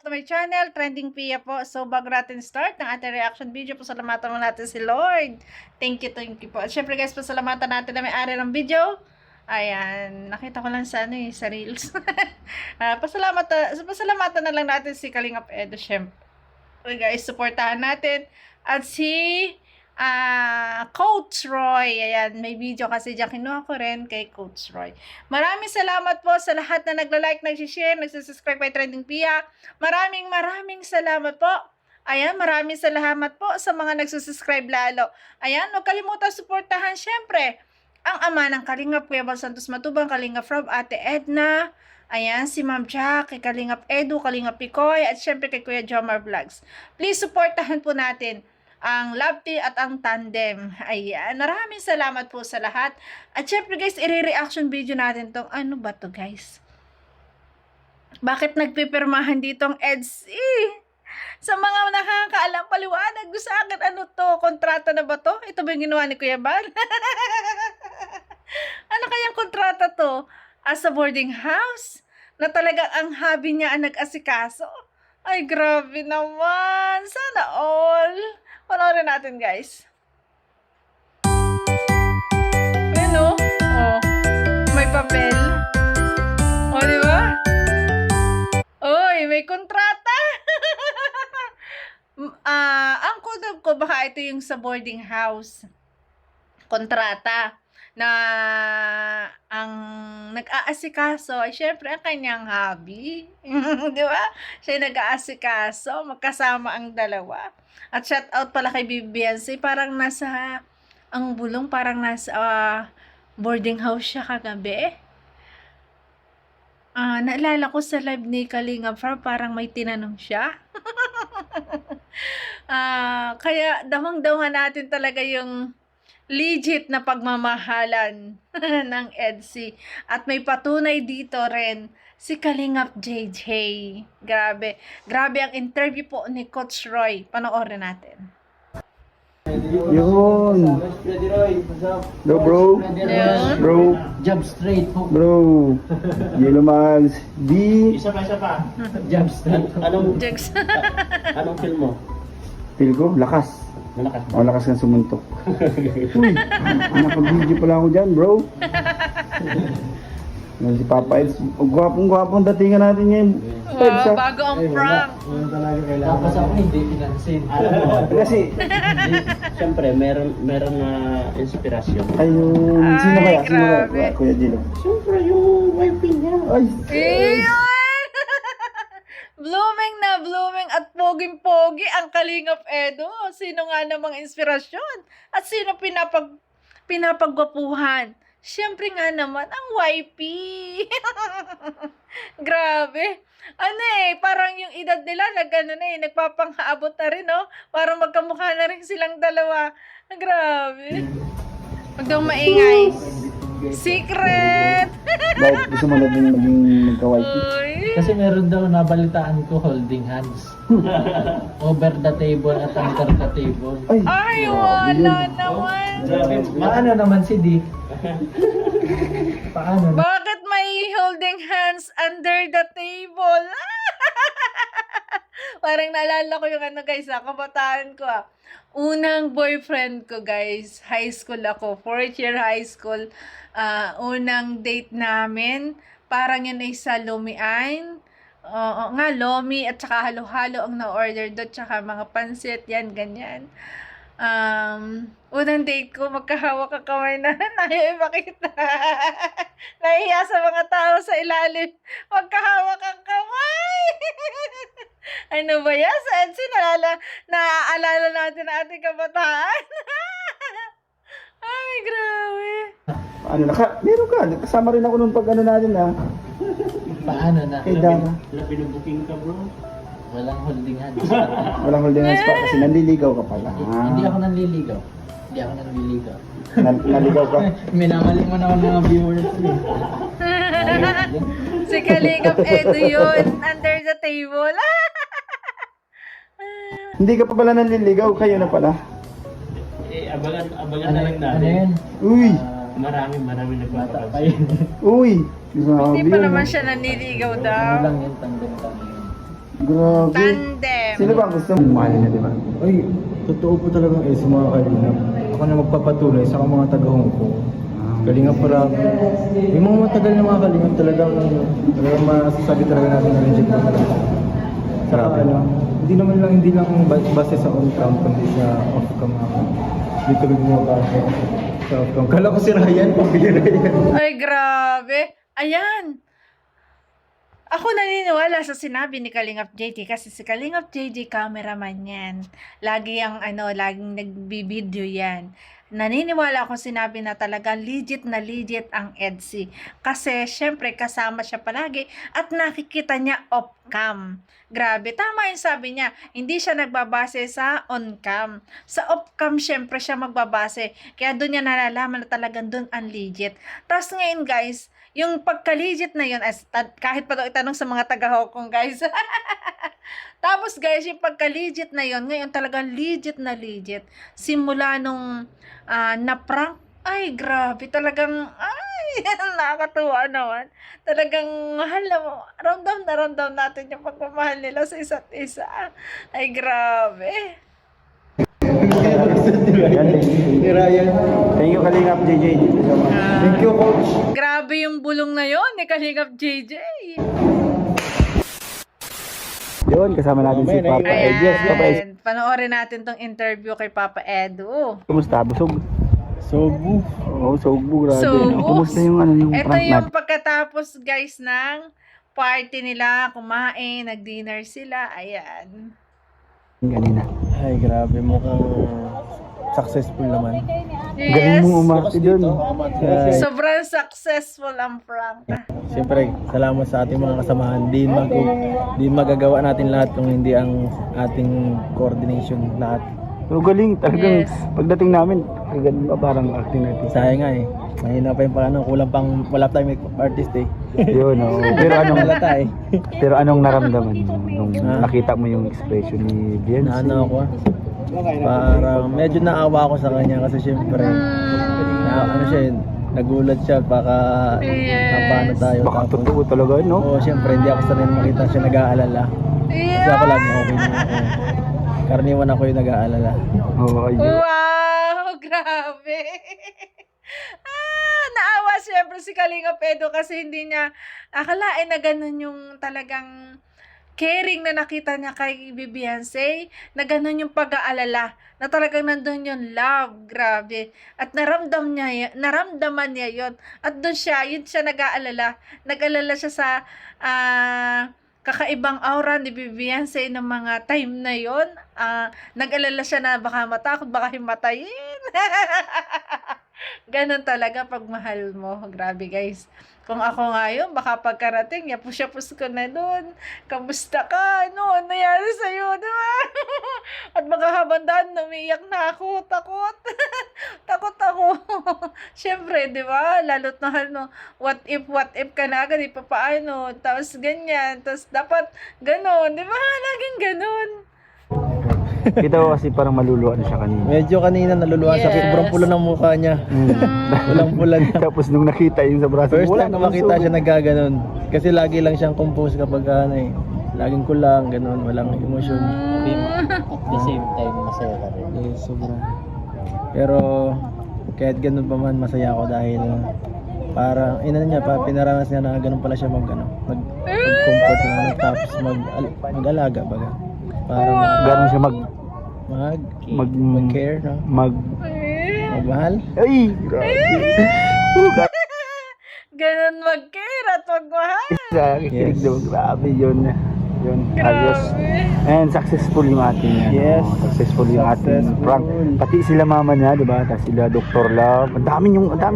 to my channel, Trending Pia po. So, bago natin start ng ating reaction video, pasalamatan mo natin si Lord. Thank you po. At syempre guys, pasalamatan natin na may-ari ng video. Ayan, nakita ko lang sa sa Reels. Pasalamatan na lang natin si Kalingap Edo, syempre. Okay guys, supportahan natin. At si Coach Roy. Ayan, may video kasi dyan. Kinuha ko rin kay Coach Roy. Maraming salamat po sa lahat na nagla-like, nag-share, nagsasubscribe kay Trending Pia. Maraming salamat po. Ayan, maraming salamat po sa mga nagsusubscribe lalo. Ayan, huwag kalimutan suportahan syempre ang ama ng Kalingap, Kuya Bal Santos Matubang, Kalingap Rob, Ate Edna. Ayan, si Ma'am Jack, kay Kalingap Edu, Kalingap Picoy, at syempre kay Kuya Jomar Vlogs. Please suportahan po natin ang Love Team at ang Tandem. Ayan, maraming salamat po sa lahat. At syempre guys, i-reaction video natin tong ano ba to guys? Bakit nagpipirmahan ditong EDSI? Sa mga nakakaalam, paliwanag ko sa akin, ano to? Kontrata na ba to? Ito ba yung ginawa ni Kuya Bal? Ano kayang kontrata to? As a boarding house? Na talagang ang hobby niya ang nag-asikaso? Ay, grabe naman. Sana all. Panoorin natin, guys. Ano? Oh. May papel. O, di ba? Oy, may kontrata. Ang kutob ko, baka ito yung sa boarding house. Kontrata na ang nag-aasikaso ay syempre ang kanyang hobby. Di ba? Siya nag-aasikaso, magkasama ang dalawa. At shout out pala kay Bibiansi, parang nasa ang bulong, parang nasa boarding house siya kagabi. Naalala ko sa live ni Kalingap Rob, parang may tinanong siya. Kaya damang-dama natin talaga yung legit na pagmamahalan ng EDSI. At may patunay dito rin si Kalingap JJ. Grabe. Grabe ang interview po ni Coach Roy. Panoorin natin. Yun. No bro. Bro. Jump straight. Bro. Yellow Mags. D. Isa pa. Jump straight. Anong film mo? Feel ko, lakas. Malakas O, lakas kang sumuntok. Uy, nakapag-video pala ako dyan, bro. Si Papa Eds. Gwapong datingan natin ngayon. Wow, bago ang prank. Tapos ako hindi pinansin. Kasi, Siyempre, meron na inspirasyon. ayun. Sino Ay, kaya? Sino kaya? grabe. Kuya Jilo. Siyempre, yung wife niya. Ay, Ayun! blooming at poging-pogi ang Kalingap Edo. Sino nga namang inspirasyon? At sino pinapagwapuhan? Siyempre nga naman, ang wifey. Grabe. Parang yung edad nila, nagpapanghaabot na rin, no? Parang magkamukha na rin silang dalawa. Grabe. Huwag daw maingay. Secret! bakit gusto mo na din maging magka-wifey? Uy. Kasi meron daw nabalitaan ko holding hands. Over the table at under the table. Ay, wala naman. Paano naman si D? Paano? Bakit may holding hands under the table? Parang naalala ko yung guys, kabataan ko Unang boyfriend ko guys, high school ako, 4th year high school. Unang date namin, parang yun ay sa Lumian. Oo nga, Lomi at saka halo-halo ang na-order doon, tsaka mga pansit, yan, ganyan. Unang date ko, magkahawak ang kamay na nahiya ipakita. Nahiya sa mga tao sa ilalim. Magkahawak ang kamay. Ano ba yan? Sa EDSI, naaalala natin ang ating kabataan. Ay, grabe. Meron ka. Kasama rin ako nung pag natin Paano na? Kay Dara. Pinubuking ka, bro. Walang holding hands. Walang holding hands pa kasi nanliligaw ka pala. Hindi ako nanliligaw. Naligaw ka. Minamaling mo naman mga viewers. Si Kalingap Edo yun, under the table. Hindi ka pa pala nanliligaw, kayo na pala. Abangan na lang Ano natin. yun? Uy! Marami Bata pa nagpapakasal. yun. Uy! Grabe Hindi pa yun, naman ah. siya naniligaw Ano daw. lang yun, tandem kami yun. Grabe. Tandem. Sino ba gusto mong mahal niya, di ba? Ay, totoo po talagang sa mga kalingap. Ako na magpapatuloy sa mga taga-Hong Kong. Kalingap para yung mga matagal na mga kalingap talagang masasabi talaga natin na legit po talaga. Saka hindi lang base sa on-cam, kundi sa off-cam ako. Dito rin mga sa off-cam. Kala ko si Ryan, pambira yan. Ay, grabe. Ayan. Ako naniniwala sa sinabi ni Kalingap JD kasi si Kalingap JD cameraman yan. Laging nagbibideo yan. Naniniwala ako sinabi na talaga legit ang EDSI. Kasi syempre kasama siya palagi at nakikita niya off-cam. Grabe, tama yung sabi niya. Hindi siya nagbabase sa on-cam. Sa off-cam syempre siya magbabase. Kaya doon niya nalalaman na talagang doon ang legit. Tapos ngayon guys, yung pagka-legit na yun, kahit pa daw itanong sa mga taga-Hong Kong guys. Tapos guys, yung pagka-legit na yun, ngayon talagang legit na legit. Simula nung na-prank, ay grabe, talagang, ay, nakakatuwa naman. Talagang mahal na mo. Ramdam natin yung pagmamahal nila sa isa't isa. Ay grabe. Ni Ryan. Thank you, Kalingap JJ. Thank you, Coach. Grabe yung bulong na yon ni Kalingap JJ. Yun, kasama natin si Papa Ed. Yes, Papa Ed. Ayan, panoorin natin tong interview kay Papa Edu. Kumusta? Busog? Sogbu. Oo, sogbu. Grabe. Sogbu. Kumusta yung Ito prank yung natin? pagkatapos guys ng party nila, kumain, nag-dinner sila, ayan. Kanina. Ay, grabe, mukhang successful naman. Galing Yes, mo umarte dun. Ay, sobrang successful ang prank. siyempre, salamat sa ating mga kasamahan. Di magagawa natin lahat kung hindi ang ating coordination lahat. Pero galing, talagang Yes. pagdating namin, ganun ba parang acting natin. Sayang nga eh. Mahina pa yung paano, kulang pang wala tayong make artist eh. Yun, oo. Halata eh. Pero anong naramdaman mo nung nakita mo yung expression ni Biancy? Naano ako ah. Parang medyo naawa ako sa kanya kasi siyempre, ano siya eh, nagulat siya baka Yes. paano tayo. Baka Tapos, totoo talaga, no? oo, siyempre hindi ako sanay makita siya nag-aalala. Kasi ako lagi okay naman ako. Karaniwan ako yung nag-aalala. Oo, ayun. Wow, grabe. Naawa siyempre si Kalinga Pedro kasi hindi niya akalain na ganun yung talagang caring na nakita niya kay Beyonce, na ganun yung pag-aalala, na talagang nandun yung love, grabe. At naramdaman niya yun. At doon yun siya nag-aalala. Nag-alala siya sa kakaibang aura ni Beyonce ng mga time na yon. Nag-alala siya na baka matakot, baka himatayin. Ganon talaga pag mahal mo. Grabe guys. Kung ako ngayon, baka pagkarating, yapus-yapus ko na doon. Kamusta ka? Ano nangyari sa'yo? Diba? At baka habandaan, umiiyak na ako. Takot. Takot ako. Siyempre, diba? Lalo't na what if ka na agad, paano? Tapos ganyan. Tapos dapat ganon. Diba? Laging ganon. Kita ko kasi parang maluluan siya kanina. Medyo kanina naluluhan siya, Yes. sobrang pula ng mukha niya. Walang pula na. Tapos nung nakita yung sa braso, First wala time na naman makita sugat. siya nagkaganon. Kasi lagi lang siyang compose kapag ano eh. Laging kulang, ganon, walang emosyon. At the same time, masaya ka rin. Yes, sobrang. Pero kahit ganun pa man, masaya ako dahil parang inano niya pa, pinaranas niya na ganun pala siya mag-comfort na ano, tapos mag-alaga baga. Para Gano'n siya mag-care, no? Magmahal. Ay! Grabe. Ganon mag-care at magmahal. Kikinig Yes. daw. Grabe yun. Yun. Ayos. Grabe. And successful yung ating Yes. successful yung ating Successful. prank. Pati sila mama niya, di ba? Tapos sila Dr. Love. Ang dami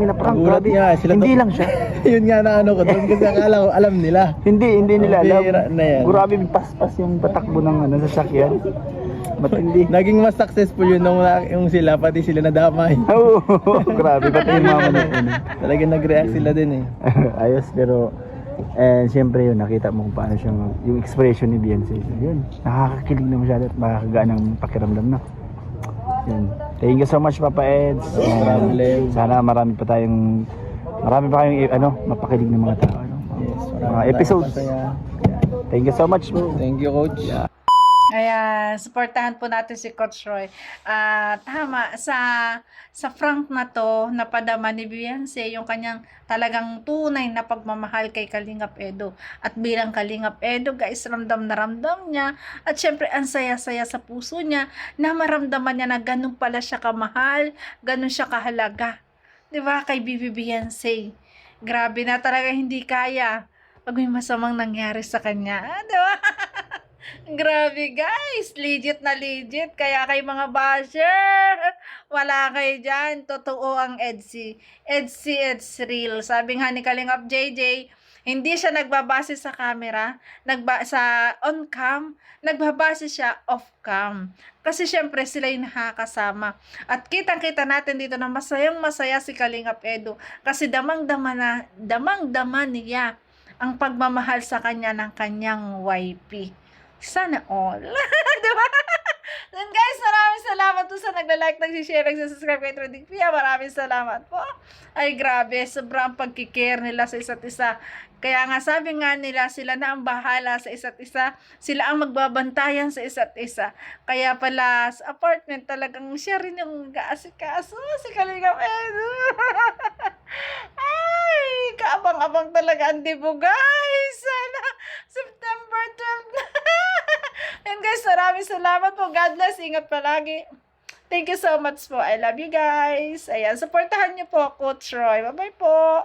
na prank. Nagulat Grabe. niya, sila Hindi to- lang siya. Yun nga na ano ko doon kasi akala ko alam nila. Hindi nila alam. Bihira na yan. Grabe paspas yung patakbo ng sasakyan. Matindi. Naging mas successful yun nung yung sila, pati sila nadamay. Oo, grabe. Pati yung mama na yun. Talagang nag-react sila din eh. Ayos, pero siyempre yun, nakita mo kung paano siyang yung expression ni Beyonce. So, yun, nakakakilig na masyado at makakagaan ng pakiramdam na. Yun. Thank you so much, Papa Eds. No problem. Sana marami pa kayong mapakilig ng mga tao. Ano? Yes, Mga episodes. Masaya. Thank you so much, bro. Thank you, coach. Ayan, supportahan po natin si Coach Roy. Tama, sa Frank na to, napadama ni Beyonce yung kanyang talagang tunay na pagmamahal kay Kalingap Edo. At bilang Kalingap Edo, guys, ramdam na ramdam niya. At syempre, ang saya-saya sa puso niya na maramdaman niya na ganun pala siya kamahal, ganun siya kahalaga. Diba? Kay Bibi Beyonce. Grabe na talaga hindi kaya pag may masamang nangyari sa kanya. Diba? Grabe guys, legit na legit. Kaya kay mga basher, wala kayo dyan. Totoo ang EDSI. It's real. Sabi nga ni Kalingap JJ, hindi siya nagbabase sa camera, sa on cam, nagbabase siya off cam. Kasi syempre sila yung nakakasama. At kitang-kita natin dito na masayang masaya si Kalingap Edo. Kasi damang-dama niya ang pagmamahal sa kanya ng kanyang YP. Sana all. Diba? Then guys, maraming salamat po sa nagla-like, nag-share, nag-subscribe kay Trending Pia. Maraming salamat po. Ay grabe, sobrang pagkikare nila sa isa't isa. Kaya nga sabi nga nila, sila na ang bahala sa isa't isa. Sila ang magbabantayan sa isa't isa. Kaya pala sa apartment talagang siya rin yung gaasikaso. Si Kalingap Edo. Ay, kaabang-abang talaga ang dibo guys. Sana September 12 na. And guys, maraming salamat po. God bless. Ingat palagi. Thank you so much po. I love you guys. Ayan, supportahan niyo po Coach Roy. Bye-bye po.